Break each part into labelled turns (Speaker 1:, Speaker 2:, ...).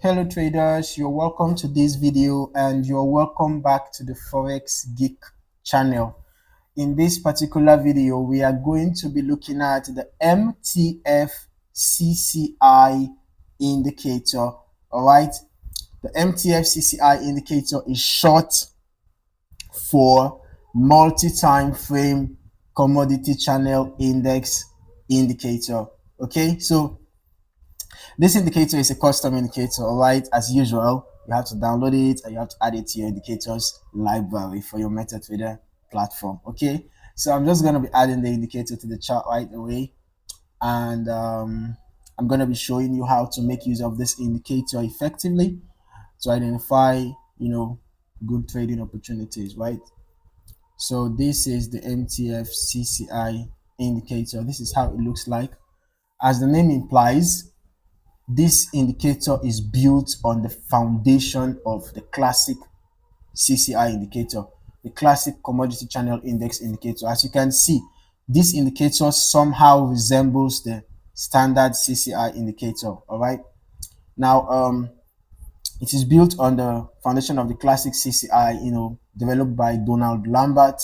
Speaker 1: Hello traders, you're welcome to this video and you're welcome back to the Forex Geek channel. In this particular video, we are going to be looking at the MTF CCI indicator. All right, the MTF CCI indicator is short for multi-time frame commodity channel index indicator. Okay, so this indicator is a custom indicator. All right, as usual, you have to download it and you have to add it to your indicators library for your MetaTrader platform. Okay, so I'm just going to be adding the indicator to the chart right away, and I'm going to be showing you how to make use of this indicator effectively to identify good trading opportunities, right? So this is the MTF CCI indicator. This is how it looks like. As the name implies, this indicator is built on the foundation of the classic CCI indicator, the classic commodity channel index indicator. As you can see, this indicator somehow resembles the standard CCI indicator. All right. Now, it is built on the foundation of the classic CCI, developed by Donald Lambert,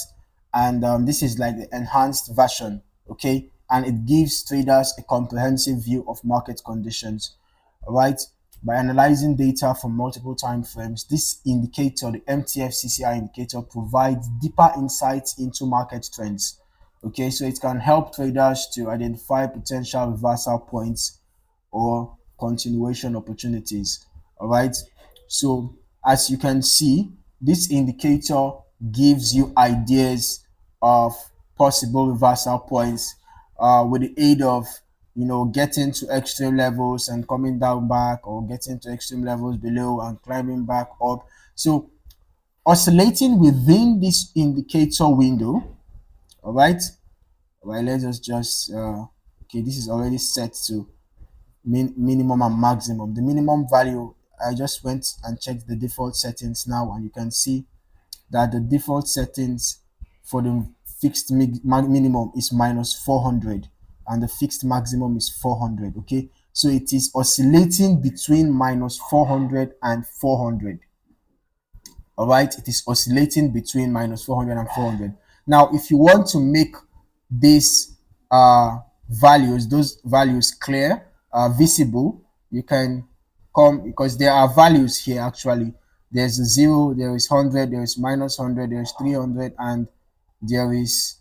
Speaker 1: and this is like the enhanced version. Okay, and it gives traders a comprehensive view of market conditions. All right, by analyzing data from multiple time frames, this indicator, the MTF CCI indicator, provides deeper insights into market trends. Okay, so it can help traders to identify potential reversal points or continuation opportunities. All right, so as you can see, this indicator gives you ideas of possible reversal points with the aid of getting to extreme levels and coming down back, or getting to extreme levels below and climbing back up. So oscillating within this indicator window. All right, let's just okay, this is already set to minimum and maximum. The minimum value, I just went and checked the default settings now, and you can see that the default settings for the fixed minimum is minus 400 and the fixed maximum is 400. Okay, so it is oscillating between minus 400 and 400. All right, it is oscillating between minus 400 and 400. Now if you want to make these those values clear, visible, you can come, because there are values here. Actually, there's a 0, there is 100, there is minus 100, there is 300, and there is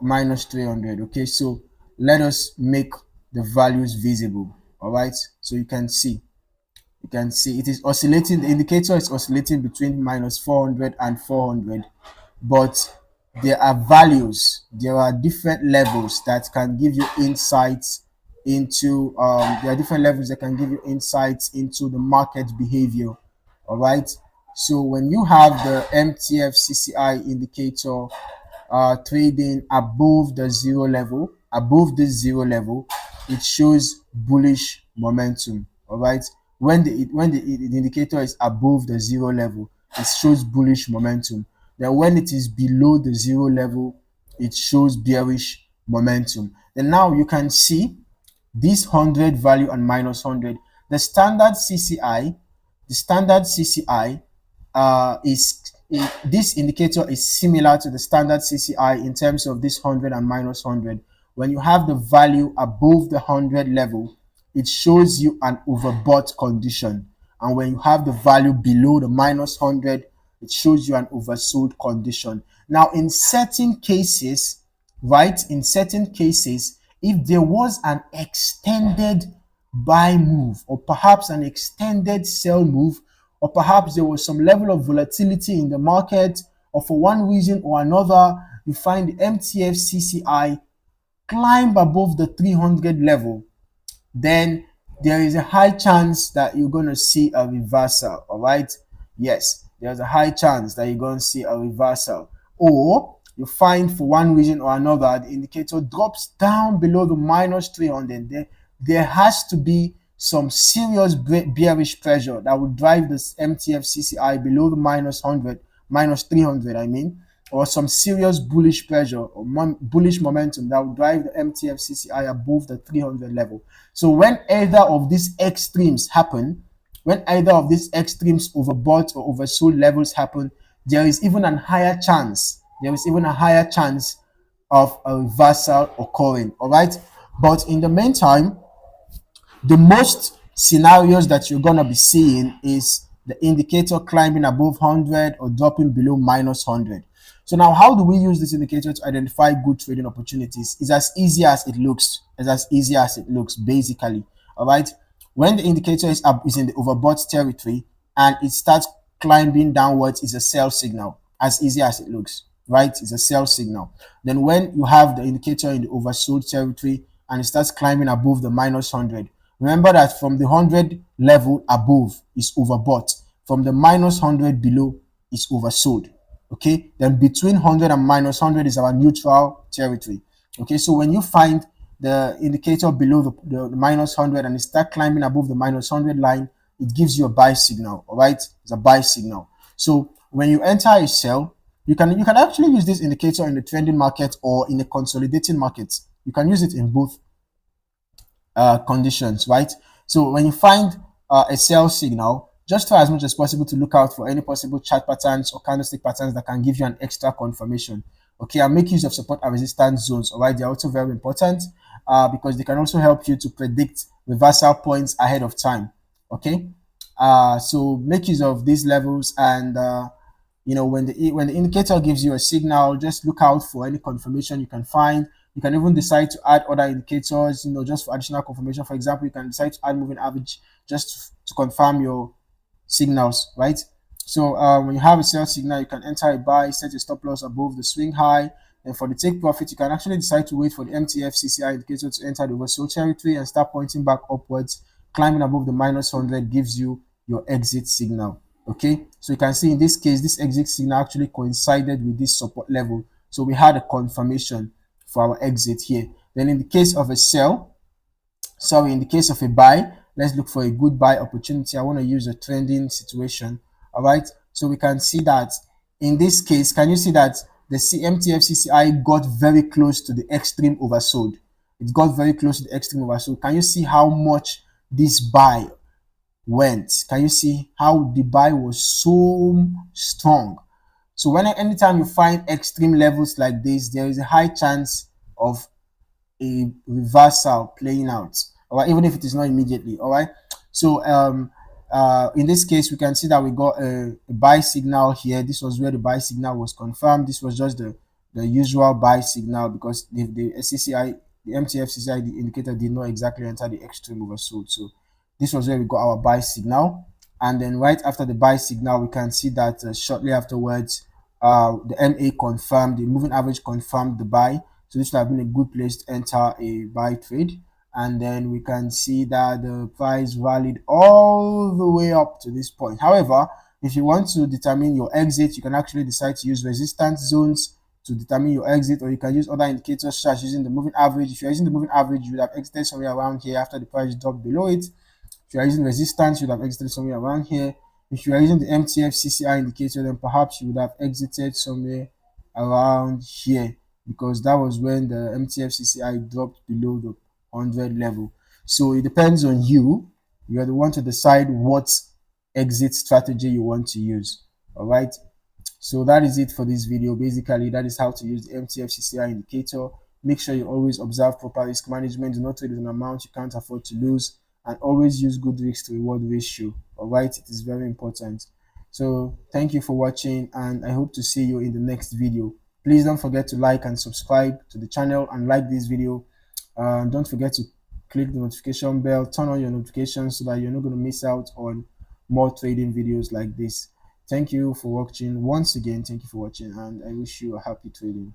Speaker 1: minus 300. Okay, so let us make the values visible. All right, so you can see it is oscillating. The indicator is oscillating between minus 400 and 400, but there are values, there are different levels that can give you insights into there are different levels that can give you insights into the market behavior. All right, so when you have the MTF CCI indicator trading above the zero level, above this zero level, it shows bullish momentum. All right, when the indicator is above the zero level, it shows bullish momentum. Then when it is below the zero level, it shows bearish momentum. Then now you can see this 100 value and minus 100. The standard CCI, this indicator is similar to the standard CCI in terms of this 100 and minus 100. When you have the value above the 100 level, it shows you an overbought condition, and when you have the value below the minus 100, it shows you an oversold condition. Now in certain cases, right, if there was an extended buy move, or perhaps an extended sell move, or perhaps there was some level of volatility in the market, or for one reason or another, you find the MTF CCI climb above the 300 level, then there is a high chance that you're going to see a reversal. All right, yes, there's a high chance that you're going to see a reversal. Or you find for one reason or another the indicator drops down below the minus 300. There has to be some serious bearish pressure that will drive this MTF CCI below the minus 100, minus 300, I mean. or some serious bullish pressure or bullish momentum that will drive the MTF CCI above the 300 level. So when either of these extremes happen, when either of these extremes, overbought or oversold levels, happen, there is even a higher chance. There is even a higher chance of a reversal occurring. All right. But in the meantime, the most scenarios that you're gonna be seeing is the indicator climbing above 100 or dropping below minus 100. So now, how do we use this indicator to identify good trading opportunities? It's as easy as it looks. It's as easy as it looks, basically. All right. When the indicator is up, is in the overbought territory, and it starts climbing downwards, is a sell signal. As easy as it looks, right? It's a sell signal. Then when you have the indicator in the oversold territory and it starts climbing above the minus 100, remember that from the 100 level above is overbought. From the minus 100 below is oversold. Okay, then between 100 and minus 100 is our neutral territory. Okay, so when you find the indicator below the minus 100 and it start climbing above the minus 100 line, it gives you a buy signal. All right, it's a buy signal. So when you enter a sell, you can actually use this indicator in the trending market or in the consolidating market. You can use it in both conditions, right? So when you find a sell signal, just try as much as possible to look out for any possible chart patterns or candlestick patterns that can give you an extra confirmation. Okay, and make use of support and resistance zones. All right, they're also very important because they can also help you to predict reversal points ahead of time. Okay, so make use of these levels, and when the indicator gives you a signal, just look out for any confirmation you can find. You can even decide to add other indicators, just for additional confirmation. For example, you can decide to add moving average just to confirm your signals, right? So when you have a sell signal, you can enter a buy, set a stop loss above the swing high. And for the take profit, you can actually decide to wait for the MTF CCI indicator to enter the oversold territory and start pointing back upwards. Climbing above the minus 100 gives you your exit signal. Okay, so you can see in this case, this exit signal actually coincided with this support level. So we had a confirmation for our exit here. Then in the case of a sell, in the case of a buy, let's look for a good buy opportunity. I want to use a trending situation. All right, so we can see that in this case, can you see that the MTF CCI got very close to the extreme oversold? It got very close to the extreme oversold. Can you see how much this buy went? Can you see how the buy was so strong? So anytime you find extreme levels like this, there is a high chance of a reversal playing out, all right, even if it is not immediately. All right, so in this case, we can see that we got a buy signal here. This was where the buy signal was confirmed. This was just the usual buy signal because the CCI, the MTF CCI, the indicator did not exactly enter the extreme oversold. So this was where we got our buy signal. And then right after the buy signal, we can see that shortly afterwards, the MA confirmed, the moving average confirmed the buy. So this would have been a good place to enter a buy trade. And then we can see that the price rallied all the way up to this point. However, if you want to determine your exit, you can actually decide to use resistance zones to determine your exit, or you can use other indicators such as using the moving average. If you're using the moving average, you would have exited somewhere around here after the price dropped below it. If you are using resistance, you would have exited somewhere around here. If you are using the MTF CCI indicator, then perhaps you would have exited somewhere around here, because that was when the MTF CCI dropped below the 100 level. So it depends on you. You are the one to decide what exit strategy you want to use. All right. So that is it for this video. Basically, that is how to use the MTF CCI indicator. Make sure you always observe proper risk management. Do not trade with an amount you can't afford to lose, and always use good risk to reward ratio. All right, it is very important. So thank you for watching, and I hope to see you in the next video. Please don't forget to like and subscribe to the channel and like this video. Don't forget to click the notification bell, turn on your notifications so that you're not going to miss out on more trading videos like this. Thank you for watching. Once again, thank you for watching, and I wish you a happy trading.